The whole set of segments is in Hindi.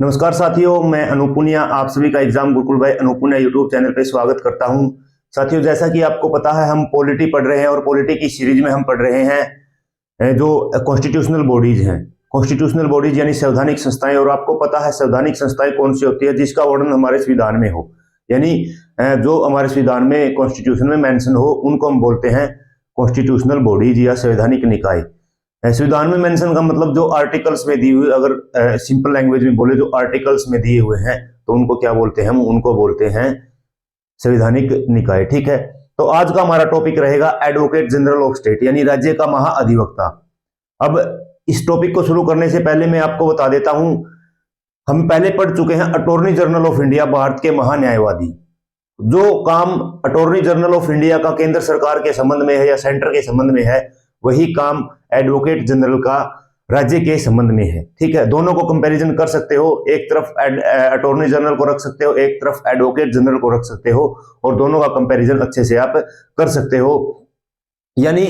नमस्कार साथियों, मैं अनूप पुनिया आप सभी का एग्जाम गुरुकुल भाई अनूप पुनिया यूट्यूब चैनल पे स्वागत करता हूं। साथियों, जैसा कि आपको पता है हम पॉलिटी पढ़ रहे हैं और पॉलिटी की सीरीज में हम पढ़ रहे हैं जो कॉन्स्टिट्यूशनल बॉडीज हैं। कॉन्स्टिट्यूशनल बॉडीज यानी संवैधानिक संस्थाएं, और आपको पता है संवैधानिक संस्थाएं कौन सी होती है जिसका वर्णन हमारे संविधान में हो, यानी जो हमारे संविधान में कॉन्स्टिट्यूशन में मेंशन हो उनको हम बोलते हैं कॉन्स्टिट्यूशनल बॉडीज या संवैधानिक निकाय। संविधान में मेंशन का मतलब जो आर्टिकल्स में दी हुई, अगर सिंपल लैंग्वेज में बोले जो आर्टिकल्स में दिए हुए हैं तो उनको क्या बोलते हैं, हम उनको बोलते हैं संवैधानिक निकाय। ठीक है, तो आज का हमारा टॉपिक रहेगा एडवोकेट जनरल ऑफ स्टेट यानी राज्य का महाअधिवक्ता। अब इस टॉपिक को शुरू करने से पहले मैं आपको बता देता हूं, हम पहले पढ़ चुके हैं attorney general of India, Bharat के महान्यायवादी। जो काम अटॉर्नी जनरल ऑफ इंडिया का केंद्र सरकार के संबंध में है या सेंटर के संबंध में है, वही काम एडवोकेट जनरल का राज्य के संबंध में है। ठीक है, दोनों को कंपैरिजन कर सकते हो, एक तरफ अटॉर्नी जनरल को रख सकते हो, एक तरफ एडवोकेट जनरल को रख सकते हो, और दोनों का कंपैरिजन अच्छे से आप कर सकते हो। यानी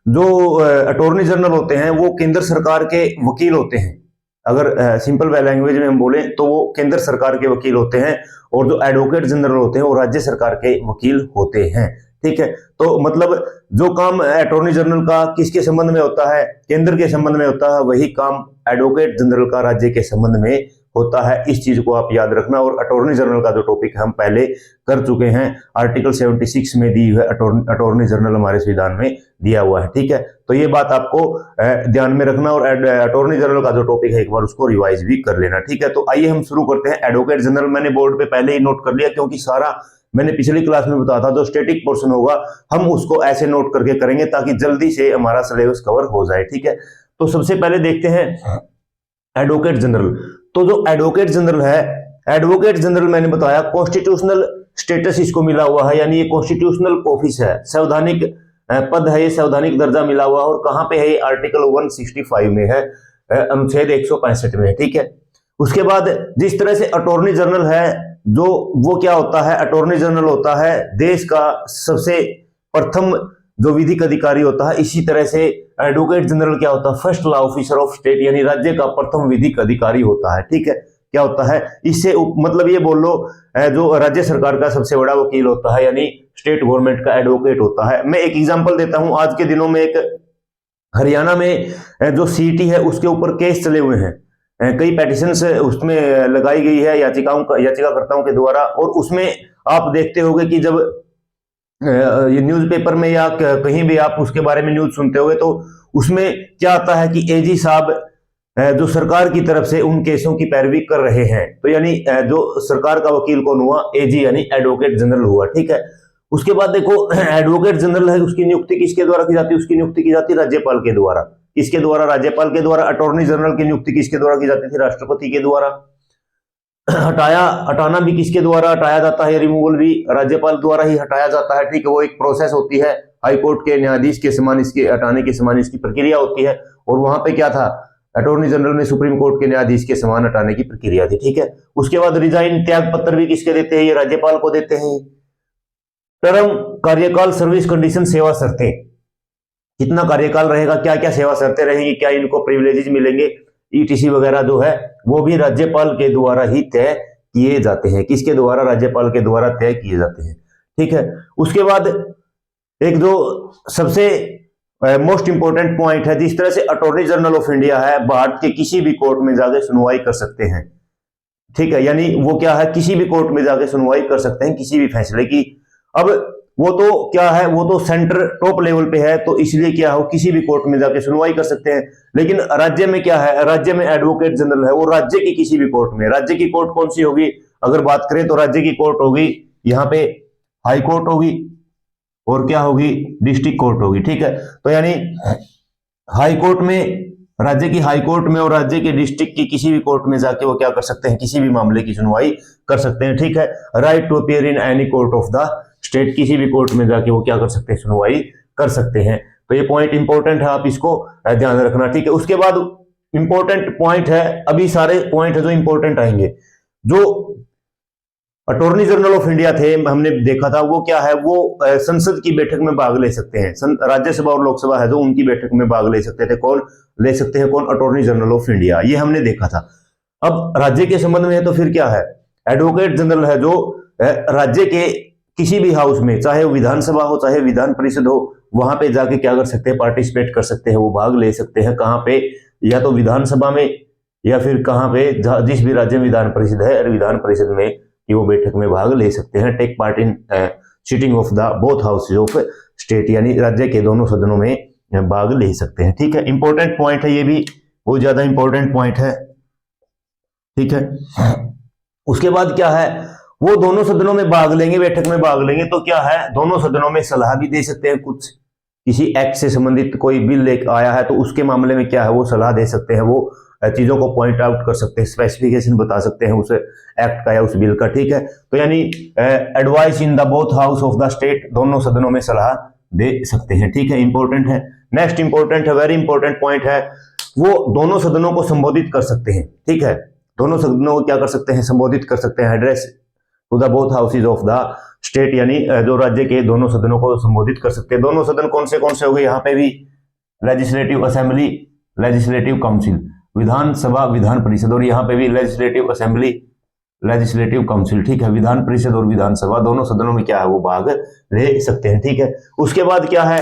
जो अटॉर्नी जनरल होते हैं वो केंद्र सरकार के वकील होते हैं, अगर सिंपल लैंग्वेज में हम बोले तो वो केंद्र सरकार के वकील होते हैं, और जो एडवोकेट जनरल होते हैं वो राज्य सरकार के वकील होते हैं। ठीक है, तो मतलब जो काम अटॉर्नी जनरल का किसके संबंध में होता है, केंद्र के संबंध में होता है, वही काम एडवोकेट जनरल का राज्य के संबंध में होता है। इस चीज को आप याद रखना। और अटॉर्नी जनरल का जो टॉपिक हम पहले कर चुके हैं, आर्टिकल 76 में दी हुई अटॉर्नी जनरल हमारे संविधान में दिया हुआ है। ठीक है, तो ये बात आपको ध्यान में रखना, और अटॉर्नी जनरल का जो टॉपिक है एक बार उसको रिवाइज भी कर लेना। ठीक है, तो आइए हम शुरू करते हैं। एडवोकेट जनरल मैंने बोर्ड पे पहले ही नोट कर लिया, क्योंकि सारा मैंने पिछली क्लास में बताया था जो स्टैटिक पोर्शन होगा हम उसको ऐसे नोट करके करेंगे ताकि जल्दी से हमारा सिलेबस कवर हो जाए। ठीक है, तो सबसे पहले देखते हैं एडवोकेट जनरल। तो जो एडवोकेट जनरल है, एडवोकेट जनरल मैंने बताया कॉन्स्टिट्यूशनल स्टेटस इसको मिला हुआ है, यानी ये कॉन्स्टिट्यूशनल ऑफिस है, संवैधानिक पद है, ये संवैधानिक दर्जा मिला हुआ है। और कहां पे है ये, आर्टिकल 165 में है, अनुच्छेद 165 में है। ठीक है, उसके बाद जिस तरह से अटॉर्नी जनरल है, जो वो क्या होता है, अटॉर्नी जनरल होता है देश का सबसे प्रथम जो विधिक अधिकारी होता है, इसी तरह से एडवोकेट जनरल क्या होता है, first law officer of state, यानी राज्य का प्रथम विधिक अधिकारी होता है। ठीक है, क्या होता है, इससे मतलब ये बोल लो जो राज्य सरकार का सबसे बड़ा वकील होता है, यानी स्टेट गवर्नमेंट का एडवोकेट होता है। मैं एक एग्जांपल देता हूं, आज के दिनों में एक हरियाणा में जो सीटी है उसके ऊपर केस चले हुए हैं, कई पेटिशंस उसमें लगाई गई है याचिकाकर्ताओं के द्वारा, और उसमें आप देखते होंगे कि जब ये न्यूज़पेपर में या कहीं भी आप उसके बारे में न्यूज सुनते होंगे तो उसमें क्या आता है कि एजी साहब जो सरकार की तरफ से उन केसों की पैरवी कर रहे हैं। तो यानी जो सरकार का वकील कौन हुआ, एजी यानी एडवोकेट जनरल हुआ। ठीक है, उसके बाद देखो एडवोकेट जनरल है, उसकी नियुक्ति किसके द्वारा की जाती है, उसकी नियुक्ति की जाती है राज्यपाल के द्वारा। किसके द्वारा, राज्यपाल के द्वारा। अटॉर्नी जनरल की नियुक्ति किसके द्वारा की जाती थी, राष्ट्रपति के द्वारा। हटाना भी किसके द्वारा हटाया जाता है, रिमूवल भी राज्यपाल द्वारा ही हटाया जाता है। ठीक है, वो एक प्रोसेस होती है, हाईकोर्ट के न्यायाधीश के समान इसके हटाने के समान इसकी प्रक्रिया होती है। और वहां पे क्या था, अटॉर्नी जनरल में सुप्रीम कोर्ट के न्यायाधीश के समान हटाने की प्रक्रिया थी। ठीक है, उसके बाद रिजाइन त्याग पत्र भी किसके देते हैं, ये राज्यपाल को देते हैं। टर्म कार्यकाल, सर्विस कंडीशन, सेवा शर्तें, कितना कार्यकाल रहेगा, क्या क्या सेवा शर्तें रहेंगी, क्या इनको प्रिविलेजेस मिलेंगे, ईटीसी वगैरह जो है वो भी राज्यपाल के द्वारा ही तय किए जाते हैं। किसके द्वारा, राज्यपाल के द्वारा तय किए जाते हैं। ठीक है, उसके बाद एक जो सबसे मोस्ट इंपोर्टेंट पॉइंट है, जिस तरह से अटॉर्नी जनरल ऑफ इंडिया है, भारत के किसी भी कोर्ट में जाके सुनवाई कर सकते हैं। ठीक है, यानी वो क्या है, किसी भी कोर्ट में जाके सुनवाई कर सकते हैं किसी भी फैसले की। अब वो तो क्या है, वो तो सेंटर टॉप लेवल पे है, तो इसलिए क्या हो, किसी भी कोर्ट में जाके सुनवाई कर सकते हैं। लेकिन राज्य में क्या है, राज्य में एडवोकेट जनरल है, वो राज्य की किसी भी कोर्ट में, राज्य की कोर्ट कौन सी होगी, अगर बात करें तो राज्य की कोर्ट होगी यहाँ पे हाई कोर्ट होगी, और क्या होगी, डिस्ट्रिक्ट कोर्ट होगी। ठीक है, तो यानी हाई कोर्ट में, राज्य की हाई कोर्ट में और राज्य के डिस्ट्रिक्ट की किसी भी कोर्ट में जाके वो क्या कर सकते हैं, किसी भी मामले की सुनवाई कर सकते हैं। ठीक है, right to appear in any court of the state, किसी भी कोर्ट में जाके वो क्या कर सकते हैं, सुनवाई कर सकते हैं। तो ये पॉइंट इंपॉर्टेंट है, आप इसको ध्यान रखना। ठीक है, उसके बाद इंपॉर्टेंट पॉइंट है, अभी सारे पॉइंट है जो इंपॉर्टेंट आएंगे। जो अटॉर्नी जनरल ऑफ इंडिया थे, हमने देखा था, वो क्या है, वो संसद की बैठक में भाग ले सकते हैं। राज्यसभा और लोकसभा है जो उनकी बैठक में भाग ले सकते थे, कौन ले सकते हैं, कौन, अटॉर्नी जनरल ऑफ इंडिया, ये हमने देखा था। अब राज्य के संबंध में है तो फिर क्या है, एडवोकेट जनरल है जो राज्य के किसी भी हाउस में, चाहे वो विधानसभा हो चाहे विधान परिषद हो, वहां पे जाके क्या कर सकते हैं, पार्टिसिपेट कर सकते हैं, वो भाग ले सकते हैं। कहाँ पे, या तो विधानसभा में या फिर कहाँ पे, जिस भी राज्य में विधान परिषद है, विधान परिषद में कि वो बैठक में भाग ले सकते हैं। Take part in sitting of the both houses of state, यानी राज्य के दोनों सदनों में भाग ले सकते हैं। ठीक है, इंपॉर्टेंट पॉइंट है, ये भी बहुत ज्यादा इंपॉर्टेंट पॉइंट है। ठीक है, उसके बाद क्या है, वो दोनों सदनों में भाग लेंगे, बैठक में भाग लेंगे, तो क्या है, दोनों सदनों में सलाह भी दे सकते हैं। कुछ किसी एक्ट से संबंधित कोई बिल लेकर आया है तो उसके मामले में क्या है, वो सलाह दे सकते हैं, वो चीजों को पॉइंट आउट कर सकते हैं, स्पेसिफिकेशन बता सकते हैं उस एक्ट का या उस बिल का। ठीक है, तो यानी advice in the both house of the state, दोनों सदनों में सलाह दे सकते हैं। ठीक है, इंपॉर्टेंट है। नेक्स्ट इंपॉर्टेंट है, वेरी इंपॉर्टेंट पॉइंट है, वो दोनों सदनों को संबोधित कर सकते हैं। ठीक है, दोनों सदनों को क्या कर सकते हैं, संबोधित कर सकते हैं, address to the both houses of the state, यानी जो राज्य के दोनों सदनों को संबोधित कर सकते हैं। दोनों सदन कौन से हो गए, यहाँ पे भी लेजिस्लेटिव असेंबली, लेजिस्लेटिव काउंसिल, विधानसभा विधान परिषद, और यहाँ पे भी लेजिस्लेटिव असेंबली, लेजिस्लेटिव काउंसिल। ठीक है, विधान परिषद और विधानसभा दोनों सदनों में क्या है, वो भाग ले सकते हैं। ठीक है, उसके बाद क्या है,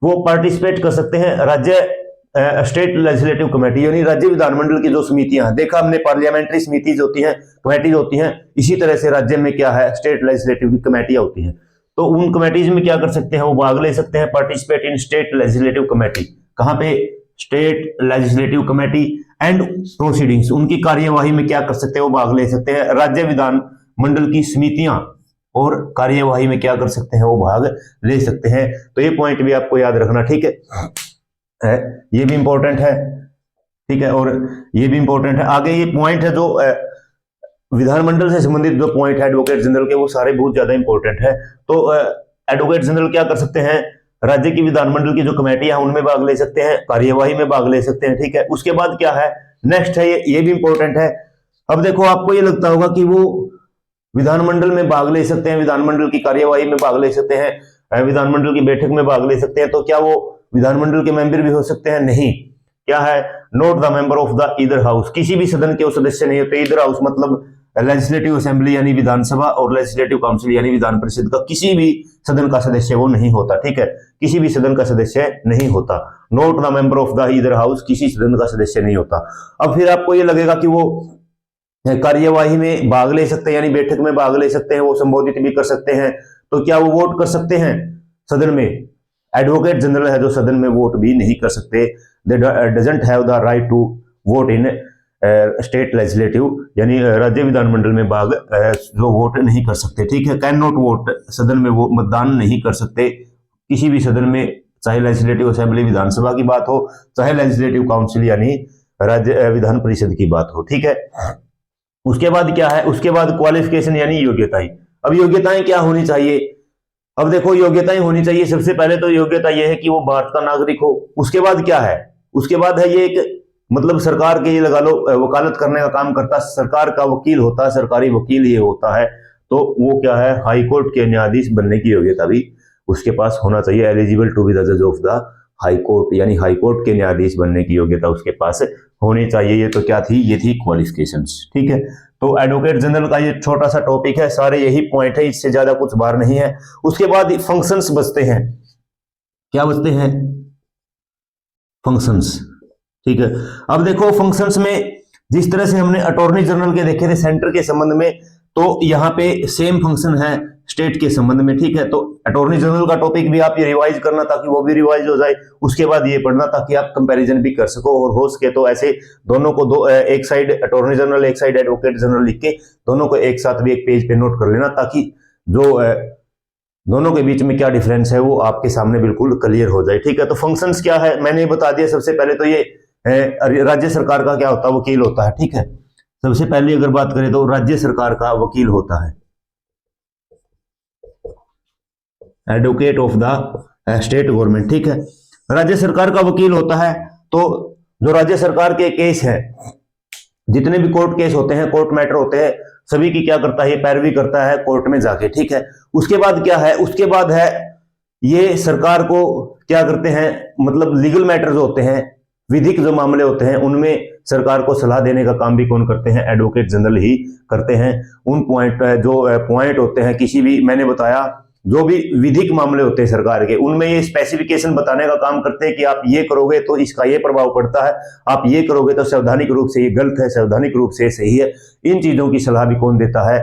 वो पार्टिसिपेट कर सकते हैं राज्य स्टेट लेजिस्लेटिव कमेटी, यानी राज्य विधानमंडल की जो समितियां, देखा हमने पार्लियामेंट्री समितिज होती हैं, कमेटीज होती हैं, इसी तरह से राज्य में क्या है, स्टेट लेजिस्लेटिव की कमेटियां होती हैं। तो उन कमेटीज में क्या कर सकते हैं, वो भाग ले सकते हैं, participate in state legislative committee. कहां पे, state legislative committee and proceedings, उनकी कार्यवाही में क्या कर सकते हैं, वो भाग ले सकते हैं। राज्य विधान मंडल की समितियां और कार्यवाही में क्या कर सकते हैं, वो भाग ले सकते हैं। तो ये पॉइंट भी आपको याद रखना। ठीक है, ये भी इंपॉर्टेंट है। ठीक है, और ये भी इंपॉर्टेंट है। आगे ये पॉइंट है जो विधानमंडल से संबंधित जो पॉइंट है एडवोकेट जनरल के, वो सारे बहुत ज्यादा इंपॉर्टेंट है। तो एडवोकेट जनरल क्या कर सकते हैं, राज्य की विधानमंडल की जो कमेटियां हैं उनमें भाग ले सकते हैं, कार्यवाही में भाग ले सकते हैं। ठीक है, उसके बाद क्या है, नेक्स्ट है, ये भी इंपॉर्टेंट है। अब देखो, आपको ये लगता होगा कि वो विधानमंडल में भाग ले सकते हैं, विधानमंडल की कार्यवाही में भाग ले सकते हैं, विधानमंडल की बैठक में भाग ले सकते हैं, तो क्या वो विधानमंडल के मेंबर भी हो सकते हैं? नहीं। क्या है, not the member of the either house, किसी भी सदन के वो सदस्य नहीं होते। ईदर हाउस मतलब लेजिस्लेटिव असेंबली यानी विधानसभा, और लेजिस्लेटिव काउंसिल यानी विधान परिषद का किसी भी सदन का सदस्य वो नहीं होता। ठीक है, किसी भी सदन का सदस्य नहीं होता। Not the member of the either house, किसी सदन का सदस्य नहीं होता। अब फिर आपको ये लगेगा कि वो कार्यवाही में भाग ले सकते हैं, यानी बैठक में भाग ले सकते हैं, वो संबोधित भी कर सकते हैं, तो क्या वो वोट कर सकते हैं सदन में? एडवोकेट जनरल है जो सदन में वोट भी नहीं कर सकते। They doesn't have the right to vote in state legislative, यानी राज्य विधानमंडल में भाग जो वोट नहीं कर सकते। ठीक है, कैन नॉट वोट, सदन में वो मतदान नहीं कर सकते किसी भी सदन में, चाहे लेजिस्लेटिव असेंबली विधानसभा की बात हो, चाहे लेजिस्लेटिव काउंसिल यानी राज्य विधान परिषद की बात हो। ठीक है, उसके बाद क्या है, उसके बाद क्वालिफिकेशन यानी योग्यताएं। अब योग्यताएं क्या होनी चाहिए? अब देखो, योग्यताएं होनी चाहिए, सबसे पहले तो योग्यता यह है कि वो भारत का नागरिक हो। उसके बाद क्या है, उसके बाद है ये एक मतलब सरकार के, ये लगा लो वकालत करने का काम करता, सरकार का वकील होता है, सरकारी वकील ये होता है। तो वो क्या है, हाई कोर्ट के न्यायाधीश बनने की योग्यता भी उसके पास होना चाहिए। एलिजिबल टू बी द जज ऑफ द हाई कोर्ट, यानी हाई कोर्ट के न्यायाधीश बनने की योग्यता उसके पास होनी चाहिए। ये तो क्या थी, ये थी क्वालिफिकेशंस। ठीक है, तो एडवोकेट जनरल का ये छोटा सा टॉपिक है, सारे यही पॉइंट है, इससे ज्यादा कुछ बाहर नहीं है। उसके बाद फंक्शंस बचते हैं। क्या बचते हैं? फंक्शंस। ठीक है, अब देखो फंक्शंस में जिस तरह से हमने अटॉर्नी जनरल के देखे थे सेंटर के संबंध में, तो यहाँ पे सेम फंक्शन है स्टेट के संबंध में। ठीक है, तो अटॉर्नी जनरल का टॉपिक भी आप ये रिवाइज करना ताकि वो भी रिवाइज हो जाए। उसके बाद ये पढ़ना ताकि आप कंपैरिजन भी कर सको, और हो सके तो ऐसे दोनों को दो, एक साइड अटॉर्नी जनरल, एक साइड एडवोकेट जनरल लिख के दोनों को एक साथ भी एक पेज पे नोट कर लेना, ताकि जो दोनों के बीच में क्या डिफरेंस है वो आपके सामने बिल्कुल क्लियर हो जाए। ठीक है, तो फंक्शंस क्या है मैंने बता दिया। सबसे पहले तो ये राज्य सरकार का क्या होता है, वकील होता है। ठीक है, सबसे पहले अगर बात करें तो राज्य सरकार का वकील होता है, advocate of the state government. ठीक है, राज्य सरकार का वकील होता है। तो जो राज्य सरकार के केस है, जितने भी कोर्ट केस होते हैं, कोर्ट मैटर होते हैं, सभी की क्या करता है, ये पैरवी करता है कोर्ट में जाके। ठीक है, उसके बाद क्या है, उसके बाद है ये सरकार को क्या करते हैं, मतलब लीगल मैटर्स होते हैं, विधिक जो मामले होते हैं, उनमें सरकार को सलाह देने का काम भी कौन करते हैं? एडवोकेट जनरल ही करते हैं। उन पॉइंट होते हैं किसी भी, मैंने बताया जो भी विधिक मामले होते हैं सरकार के, उनमें ये स्पेसिफिकेशन बताने का काम करते हैं कि आप ये करोगे तो इसका ये प्रभाव पड़ता है, आप ये करोगे तो संवैधानिक रूप से ये गलत है, संवैधानिक रूप से ये सही है। इन चीजों की सलाह भी कौन देता है?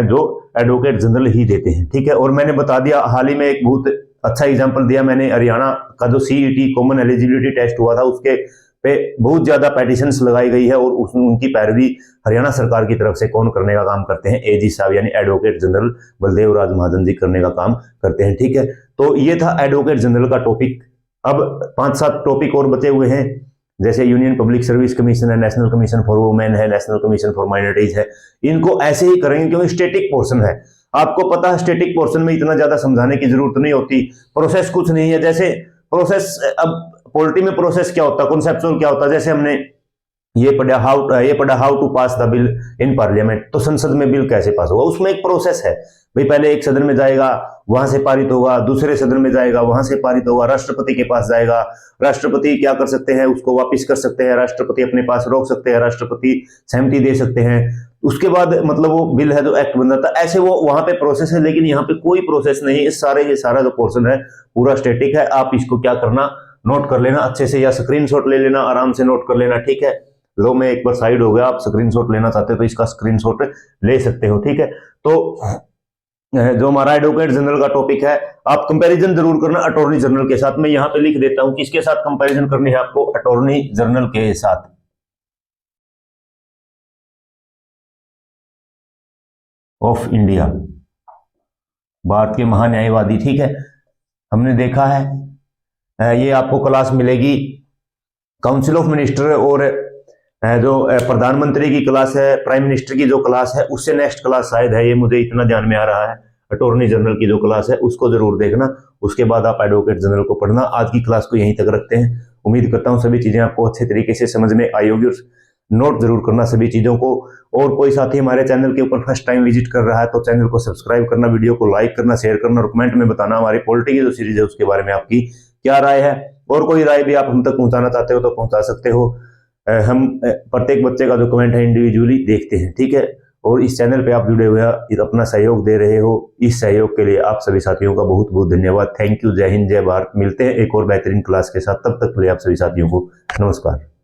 जो एडवोकेट जनरल ही देते हैं। ठीक है, और मैंने बता दिया, हाल ही में एक बहुत अच्छा एग्जाम्पल दिया मैंने, हरियाणा का जो CET कॉमन एलिजिबिलिटी टेस्ट हुआ था उसके पे बहुत ज्यादा पेटिशंस लगाई गई है, और उनकी पैरवी हरियाणा सरकार की तरफ से कौन करने का काम करते हैं? AG साहब यानी एडवोकेट जनरल बलदेव राज महाजन जी करने का काम करते हैं। ठीक है, तो ये था एडवोकेट जनरल का टॉपिक। अब 5-7 टॉपिक और बचे हुए हैं, जैसे यूनियन पब्लिक सर्विस कमीशन है, नेशनल कमीशन फॉर वुमेन है, नेशनल कमीशन फॉर माइनॉरिटीज है। इनको ऐसे ही करेंगे क्योंकि स्टेटिक पोर्शन है। आपको पता है स्टेटिक पोर्शन में इतना ज्यादा समझाने की जरूरत नहीं होती, प्रोसेस कुछ नहीं है। जैसे प्रोसेस, अब पॉलिटी में प्रोसेस क्या होता है, कॉन्सेप्चुअल क्या होता है, जैसे हमने ये पढ़ा how to pass the bill in parliament, तो संसद में बिल कैसे पास होगा, उसमें एक प्रोसेस है भाई। पहले एक सदन में जाएगा, वहां से पारित होगा, दूसरे सदन में जाएगा, वहां से पारित होगा, राष्ट्रपति के पास जाएगा, राष्ट्रपति क्या कर सकते हैं, उसको वापस कर सकते हैं, राष्ट्रपति अपने पास रोक सकते हैं, राष्ट्रपति सहमति दे सकते हैं, उसके बाद मतलब वो बिल है जो एक्ट बन जाता है। ऐसे वो वहां पे प्रोसेस है, लेकिन यहाँ पे कोई प्रोसेस नहीं है। इस ये सारा जो पोर्शन है पूरा स्टैटिक है। आप इसको क्या करना, नोट कर लेना अच्छे से, या स्क्रीनशॉट ले लेना, आराम से नोट कर लेना। ठीक है, लो मैं एक बार साइड हो गया, आप स्क्रीनशॉट लेना चाहते हो तो इसका स्क्रीनशॉट ले सकते हो। ठीक है, तो जो हमारा एडवोकेट जनरल का टॉपिक है, आप कंपैरिजन जरूर करना अटॉर्नी जनरल के साथ। मैं यहां पे लिख देता हूं किसके साथ कंपैरिजन करनी है आपको, अटॉर्नी जनरल के साथ। ऑफ इंडिया, भारत के महान्यायवादी। ठीक है, हमने देखा है ये आपको क्लास मिलेगी काउंसिल ऑफ मिनिस्टर, और जो प्रधानमंत्री की क्लास है, प्राइम मिनिस्टर की जो क्लास है, उससे नेक्स्ट क्लास शायद है, ये मुझे इतना ध्यान में आ रहा है। अटॉर्नी जनरल की जो क्लास है उसको जरूर देखना, उसके बाद आप एडवोकेट जनरल को पढ़ना। आज की क्लास को यहीं तक रखते हैं। उम्मीद करता हूं सभी चीजें आपको अच्छे तरीके से समझ में आई होगी, और नोट जरूर करना सभी चीजों को। और कोई साथी हमारे चैनल के ऊपर फर्स्ट टाइम विजिट कर रहा है तो चैनल को सब्सक्राइब करना, वीडियो को लाइक करना, शेयर करना, और कमेंट में बताना हमारी पॉलिटी की जो सीरीज है उसके बारे में आपकी क्या राय है। और कोई राय भी आप हम तक पहुंचाना चाहते हो तो पहुंचा सकते हो। हम प्रत्येक बच्चे का जो कमेंट है इंडिविजुअली देखते हैं। ठीक है, और इस चैनल पे आप जुड़े हुए अपना सहयोग दे रहे हो, इस सहयोग के लिए आप सभी साथियों का बहुत बहुत धन्यवाद। Thank you. जय हिंद, जय भारत। मिलते हैं एक और बेहतरीन क्लास के साथ, तब तक के लिए आप सभी साथियों को नमस्कार।